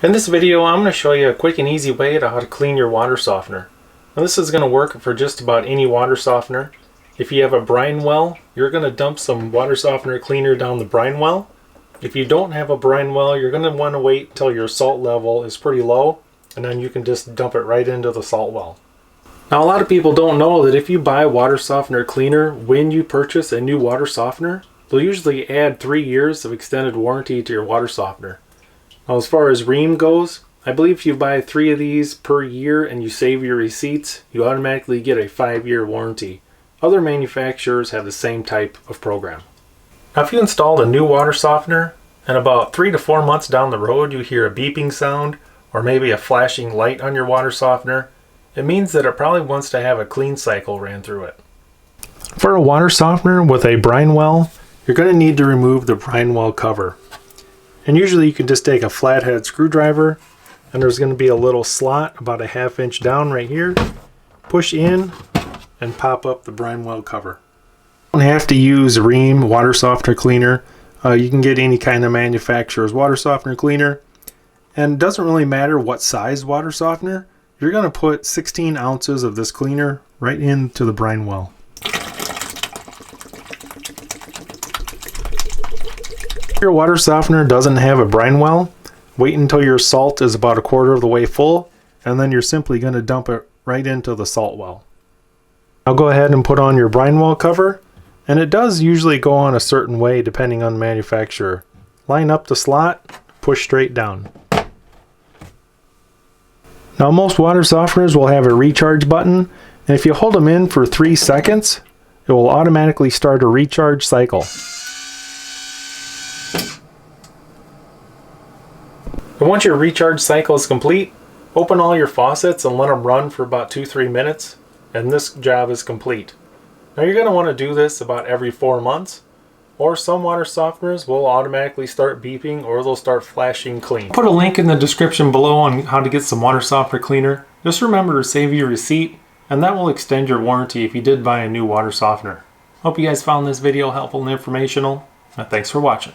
In this video, I'm going to show you a quick and easy way to how to clean your water softener. Now this is going to work for just about any water softener. If you have a brine well, you're going to dump some water softener cleaner down the brine well. If you don't have a brine well, you're going to want to wait until your salt level is pretty low, and then you can just dump it right into the salt well. Now a lot of people don't know that if you buy water softener cleaner when you purchase a new water softener, they'll usually add 3 years of extended warranty to your water softener. Now as far as ream goes, I believe if you buy 3 of these per year and you save your receipts, you automatically get a 5-year warranty. Other manufacturers have the same type of program. Now if you installed a new water softener and about 3 to 4 months down the road you hear a beeping sound or maybe a flashing light on your water softener, it means that it probably wants to have a clean cycle ran through it. For a water softener with a brine well, you're going to need to remove the brine well cover. And usually you can just take a flathead screwdriver, and there's going to be a little slot about a 1/2 inch down right here. Push in and pop up the brine well cover. You don't have to use Rheem water softener cleaner. You can get any kind of manufacturer's water softener cleaner. And it doesn't really matter what size water softener. You're going to put 16 ounces of this cleaner right into the brine well. If your water softener doesn't have a brine well, wait until your salt is about 1/4 of the way full, and then you're simply going to dump it right into the salt well. Now go ahead and put on your brine well cover, and it does usually go on a certain way depending on the manufacturer. Line up the slot, push straight down. Now most water softeners will have a recharge button, and if you hold them in for 3 seconds, it will automatically start a recharge cycle. And once your recharge cycle is complete, open all your faucets and let them run for about 2-3 minutes, and this job is complete. Now you're going to want to do this about every 4 months, or some water softeners will automatically start beeping or they'll start flashing clean. I'll put a link in the description below on how to get some water softener cleaner. Just remember to save your receipt, and that will extend your warranty if you did buy a new water softener. Hope you guys found this video helpful and informational, and thanks for watching.